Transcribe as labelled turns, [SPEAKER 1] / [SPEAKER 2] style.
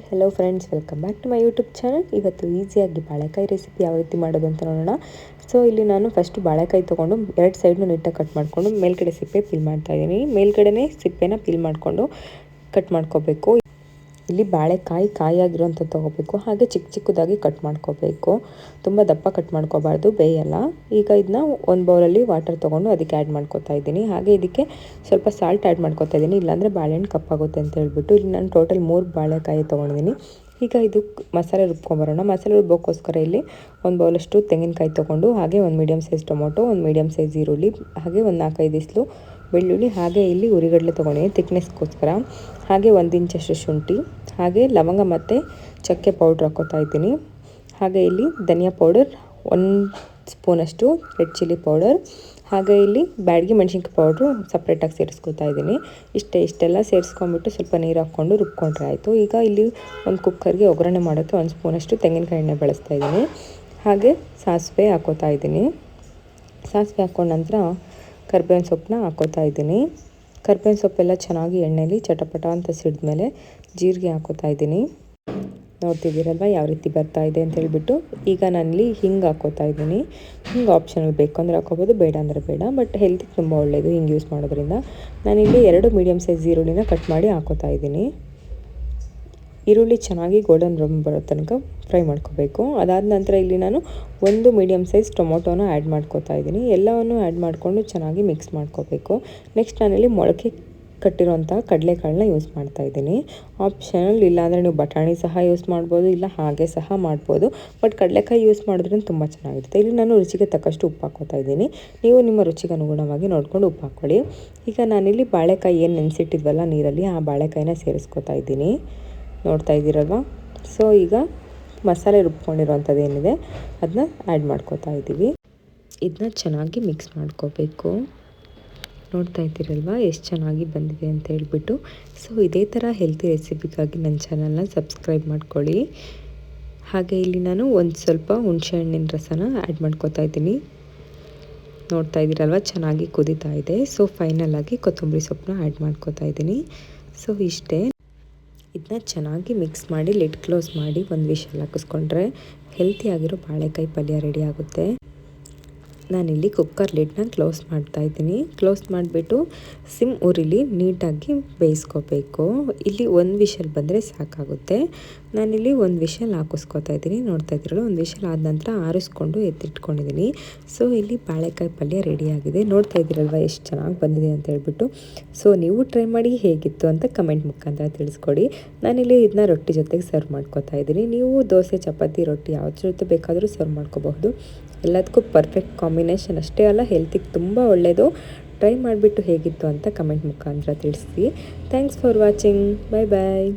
[SPEAKER 1] Hi hello friends, welcome back to my YouTube channel. ಇವತ್ತು ಈಸಿಯಾಗಿ ಬಾಳೆಕಾಯಿ ರೆಸಿಪಿ ಯಾವ ರೀತಿ ಮಾಡೋದು ಅಂತ ನೋಡೋಣ. ಸೊ ಇಲ್ಲಿ ನಾನು ಫಸ್ಟು ಬಾಳೆಕಾಯಿ ತೊಗೊಂಡು ಎರಡು ಸೈಡ್ನು ನೀಟಾಗಿ ಕಟ್ ಮಾಡಿಕೊಂಡು ಮೇಲ್ಗಡೆ ಸಿಪ್ಪೆ ಪೀಲ್ ಮಾಡ್ತಾಯಿದ್ದೀನಿ. ಮೇಲ್ಗಡೆನೇ ಸಿಪ್ಪೆನ ಪೀಲ್ ಮಾಡಿಕೊಂಡು ಕಟ್ ಮಾಡ್ಕೋಬೇಕು. ಇಲ್ಲಿ ಬಾಳೆಕಾಯಿ ಕಾಯಾಗಿರೋಂಥದ್ದು ತೊಗೋಬೇಕು. ಹಾಗೆ ಚಿಕ್ಕ ಚಿಕ್ಕದಾಗಿ ಕಟ್ ಮಾಡ್ಕೋಬೇಕು. ತುಂಬ ದಪ್ಪ ಕಟ್ ಮಾಡ್ಕೋಬಾರ್ದು, ಬೇಯಲ್ಲ. ಈಗ ಇದನ್ನ ಒಂದು ಬೌಲಲ್ಲಿ ವಾಟರ್ ತೊಗೊಂಡು ಅದಕ್ಕೆ ಆ್ಯಡ್ ಮಾಡ್ಕೊತಾ ಇದ್ದೀನಿ. ಹಾಗೆ ಇದಕ್ಕೆ ಸ್ವಲ್ಪ ಸಾಲ್ಟ್ ಆ್ಯಡ್ ಮಾಡ್ಕೊತಾ ಇದ್ದೀನಿ, ಇಲ್ಲಾಂದರೆ ಬಾಳೆಹಣ್ಣು ಕಪ್ಪಾಗುತ್ತೆ ಅಂತ ಹೇಳ್ಬಿಟ್ಟು. ಇಲ್ಲಿ ನಾನು ಟೋಟಲ್ 3 ಬಾಳೆಕಾಯಿ ತೊಗೊಂಡಿದ್ದೀನಿ. ಈಗ ಇದು ಮಸಾಲೆ ರುಬ್ಕೊಂಬರೋಣ. ಮಸಾಲೆ ರುಬ್ಬೋಕ್ಕೋಸ್ಕರ ಇಲ್ಲಿ ಒಂದು ಬೌಲಷ್ಟು ತೆಂಗಿನಕಾಯಿ ತೊಗೊಂಡು, ಹಾಗೆ ಒಂದು ಮೀಡಿಯಮ್ ಸೈಜ್ ಟೊಮೊಟೊ, ಒಂದು ಮೀಡಿಯಮ್ ಸೈಜ್ ಈರುಳ್ಳಿ, ಹಾಗೆ ಒಂದು 4-5 ಇಸ್ಲು ಬೆಳ್ಳುಳ್ಳಿ, ಹಾಗೆ ಇಲ್ಲಿ ಉರಿಗಡಲೆ ತೊಗೊಂಡಿದ್ದೀನಿ ತಿಕ್ನೆಸ್ಗೋಸ್ಕರ. ಹಾಗೆ 1 ಇಂಚಷ್ಟು ಶುಂಠಿ, ಹಾಗೆ ಲವಂಗ ಮತ್ತು ಚಕ್ಕೆ ಪೌಡ್ರ್ ಹಾಕ್ಕೋತಾ ಇದ್ದೀನಿ. ಹಾಗೆ ಇಲ್ಲಿ ಧನಿಯಾ ಪೌಡರ್ 1 ಸ್ಪೂನಷ್ಟು, ರೆಡ್ ಚಿಲ್ಲಿ ಪೌಡರ್, ಹಾಗೆ ಇಲ್ಲಿ ಬ್ಯಾಡಗಿ ಮೆಣಸಿನ್ಕಾಯಿ ಪೌಡ್ರು ಸಪ್ರೇಟಾಗಿ ಸೇರಿಸ್ಕೊತಾ ಇದ್ದೀನಿ. ಇಷ್ಟೆಲ್ಲ ಸೇರಿಸ್ಕೊಂಬಿಟ್ಟು ಸ್ವಲ್ಪ ನೀರು ಹಾಕ್ಕೊಂಡು ರುಬ್ಕೊಂಡ್ರೆ ಆಯಿತು. ಈಗ ಇಲ್ಲಿ ಒಂದು ಕುಕ್ಕರ್ಗೆ ಒಗ್ಗರಣೆ ಮಾಡೋಕ್ಕೆ 1 ಸ್ಪೂನಷ್ಟು ತೆಂಗಿನಕಾಯಿ ಎಣ್ಣೆ ಬಳಸ್ತಾ ಇದ್ದೀನಿ. ಹಾಗೆ ಸಾಸಿವೆ ಹಾಕ್ಕೋತಾ ಇದ್ದೀನಿ. ಸಾಸಿವೆ ಹಾಕ್ಕೊಂಡ ನಂತರ ಕರ್ಬೇವಿನ ಸೊಪ್ಪನ್ನ ಹಾಕ್ಕೋತಾ ಇದ್ದೀನಿ. ಕರ್ಬೇವಿನ ಸೊಪ್ಪೆಲ್ಲ ಚೆನ್ನಾಗಿ ಎಣ್ಣೆಲಿ ಚಟಪಟ ಅಂತ ಸಿಡಿದ್ಮೇಲೆ ಜೀರಿಗೆ ಹಾಕ್ಕೋತಾ ಇದ್ದೀನಿ. ನೋಡ್ತಿದ್ದೀರಲ್ವ ಯಾವ ರೀತಿ ಬರ್ತಾ ಇದೆ ಅಂತ ಹೇಳ್ಬಿಟ್ಟು. ಈಗ ನಾನಿಲ್ಲಿ ಹಿಂಗೆ ಹಾಕ್ಕೋತಾ ಇದ್ದೀನಿ. ಹಿಂಗೆ ಆಪ್ಷನಲ್, ಬೇಕು ಅಂದರೆ ಹಾಕ್ಕೋಬೋದು, ಬೇಡ ಅಂದರೆ ಬೇಡ. ಬಟ್ ಹೆಲ್ತಿಗೆ ತುಂಬ ಒಳ್ಳೆಯದು ಹಿಂಗೆ ಯೂಸ್ ಮಾಡೋದ್ರಿಂದ. ನಾನಿಲ್ಲಿ 2 ಮೀಡಿಯಮ್ ಸೈಜ್ ಈರುಳ್ಳಿನ ಕಟ್ ಮಾಡಿ ಹಾಕ್ಕೋತಾ ಇದ್ದೀನಿ. ಈರುಳ್ಳಿ ಚೆನ್ನಾಗಿ ಗೋಲ್ಡನ್ ಬ್ರೌನ್ ಬರೋ ತನಕ ಫ್ರೈ ಮಾಡ್ಕೋಬೇಕು. ಅದಾದ ನಂತರ ಇಲ್ಲಿ ನಾನು 1 ಮೀಡಿಯಮ್ ಸೈಜ್ ಟೊಮೊಟೊನ ಆ್ಯಡ್ ಮಾಡ್ಕೋತಾ ಇದ್ದೀನಿ. ಎಲ್ಲವನ್ನು ಆ್ಯಡ್ ಮಾಡಿಕೊಂಡು ಚೆನ್ನಾಗಿ ಮಿಕ್ಸ್ ಮಾಡ್ಕೋಬೇಕು. ನೆಕ್ಸ್ಟ್ ನಾನಿಲ್ಲಿ ಮೊಳಕೆ ಕಟ್ಟಿರೋಂಥ ಕಡಲೆಕಾಳನ್ನ ಯೂಸ್ ಮಾಡ್ತಾ ಇದ್ದೀನಿ. ಆಪ್ಷನಲ್, ಇಲ್ಲಾಂದರೆ ನೀವು ಬಟಾಣಿ ಸಹ ಯೂಸ್ ಮಾಡ್ಬೋದು, ಇಲ್ಲ ಹಾಗೆ ಸಹ ಮಾಡ್ಬೋದು. ಬಟ್ ಕಡಲೆಕಾಯಿ ಯೂಸ್ ಮಾಡೋದ್ರಿಂದ ತುಂಬ ಚೆನ್ನಾಗಿರುತ್ತೆ. ಇಲ್ಲಿ ನಾನು ರುಚಿಗೆ ತಕ್ಕಷ್ಟು ಉಪ್ಪು ಹಾಕ್ಕೋತಾ ಇದ್ದೀನಿ. ನೀವು ನಿಮ್ಮ ರುಚಿಗೆ ಅನುಗುಣವಾಗಿ ನೋಡಿಕೊಂಡು ಉಪ್ಪು ಹಾಕ್ಕೊಳ್ಳಿ. ಈಗ ನಾನಿಲ್ಲಿ ಬಾಳೆಕಾಯಿ ಏನು ನೆನೆಸಿಟ್ಟಿದ್ವಲ್ಲ ನೀರಲ್ಲಿ, ಆ ಬಾಳೆಕಾಯಿನ ಸೇರಿಸ್ಕೋತಾ ಇದ್ದೀನಿ. ನೋಡ್ತಾ ಇದ್ದೀರಲ್ವ. ಸೊ ಈಗ ಮಸಾಲೆ ರುಬ್ಕೊಂಡಿರೋಂಥದ್ದು ಏನಿದೆ ಅದನ್ನ ಆ್ಯಡ್ ಮಾಡ್ಕೋತಾ ಇದ್ದೀವಿ. ಇದನ್ನ ಚೆನ್ನಾಗಿ ಮಿಕ್ಸ್ ಮಾಡ್ಕೋಬೇಕು. ನೋಡ್ತಾ ಇದ್ದೀರಲ್ವ ಎಷ್ಟು ಚೆನ್ನಾಗಿ ಬಂದಿದೆ ಅಂತ ಹೇಳ್ಬಿಟ್ಟು. ಸೊ ಇದೇ ಥರ ಹೆಲ್ತಿ ರೆಸಿಪಿಗಾಗಿ ನನ್ನ ಚಾನಲ್ನ ಸಬ್ಸ್ಕ್ರೈಬ್ ಮಾಡ್ಕೊಳ್ಳಿ. ಹಾಗೆ ಇಲ್ಲಿ ನಾನು ಒಂದು ಸ್ವಲ್ಪ ಹುಣಸೆಹಣ್ಣಿನ ರಸನ ಆ್ಯಡ್ ಮಾಡ್ಕೋತಾ ಇದ್ದೀನಿ. ನೋಡ್ತಾ ಇದ್ದೀರಲ್ವ ಚೆನ್ನಾಗಿ ಕುದೀತಾ ಇದೆ. ಸೊ ಫೈನಲ್ ಆಗಿ ಕೊತ್ತಂಬರಿ ಸೊಪ್ಪನ್ನ ಆ್ಯಡ್ ಮಾಡ್ಕೋತಾ ಇದ್ದೀನಿ. ಸೊ ಇಷ್ಟೇ. ಇದನ್ನ ಚೆನ್ನಾಗಿ ಮಿಕ್ಸ್ ಮಾಡಿ ಲಿಡ್ ಕ್ಲೋಸ್ ಮಾಡಿ 1 ವಿಷಲ್ ಹಾಕಿಸ್ಕೊಂಡ್ರೆ ಹೆಲ್ತಿಯಾಗಿರೋ ಬಾಳೆಕಾಯಿ ಪಲ್ಯ ರೆಡಿ ಆಗುತ್ತೆ. ನಾನಿಲ್ಲಿ ಕುಕ್ಕರ್ ಲಿಡ್ನ ಕ್ಲೋಸ್ ಮಾಡ್ತಾ ಇದ್ದೀನಿ. ಕ್ಲೋಸ್ ಮಾಡಿಬಿಟ್ಟು ಸಿಮ್ ಉರಿಲಿ ನೀಟಾಗಿ ಬೇಯಿಸ್ಕೋಬೇಕು. ಇಲ್ಲಿ 1 ವಿಷಲ್ ಬಂದರೆ ಸಾಕಾಗುತ್ತೆ. ನಾನಿಲ್ಲಿ 1 ವಿಷಲ್ ಹಾಕಿಸ್ಕೋತಾ ಇದ್ದೀನಿ. ನೋಡ್ತಾ ಇದ್ದೀರಲ್ಲ, 1 ವಿಷಲ್ ಆದ ನಂತರ ಆರಿಸ್ಕೊಂಡು ಎತ್ತಿಟ್ಕೊಂಡಿದ್ದೀನಿ. ಸೊ ಇಲ್ಲಿ ಬಾಳೆಕಾಯಿ ಪಲ್ಯ ರೆಡಿಯಾಗಿದೆ. ನೋಡ್ತಾ ಇದ್ದೀರಲ್ವ ಎಷ್ಟು ಚೆನ್ನಾಗಿ ಬಂದಿದೆ ಅಂತ ಹೇಳ್ಬಿಟ್ಟು. ಸೊ ನೀವು ಟ್ರೈ ಮಾಡಿ ಹೇಗಿತ್ತು ಅಂತ ಕಮೆಂಟ್ ಮುಖಾಂತರ ತಿಳಿಸ್ಕೊಡಿ. ನಾನಿಲ್ಲಿ ಇದನ್ನ ರೊಟ್ಟಿ ಜೊತೆಗೆ ಸರ್ವ್ ಮಾಡ್ಕೋತಾ ಇದ್ದೀನಿ. ನೀವು ದೋಸೆ, ಚಪಾತಿ, ರೊಟ್ಟಿ ಯಾವ್ದ್ರ ಜೊತೆ ಬೇಕಾದರೂ ಸರ್ವ್ ಮಾಡ್ಕೋಬಹುದು. ಎಲ್ಲದಕ್ಕೂ ಪರ್ಫೆಕ್ಟ್ ಕಾಂಬಿನೇಷನ್. ಅಷ್ಟೇ ಅಲ್ಲ, ಹೆಲ್ತಿಗೆ ತುಂಬ ಒಳ್ಳೆಯದು. ಟ್ರೈ ಮಾಡಿಬಿಟ್ಟು ಹೇಗಿತ್ತು ಅಂತ ಕಮೆಂಟ್ ಮುಖಾಂತರ ತಿಳಿಸಿ. Thanks for watching. Bye bye.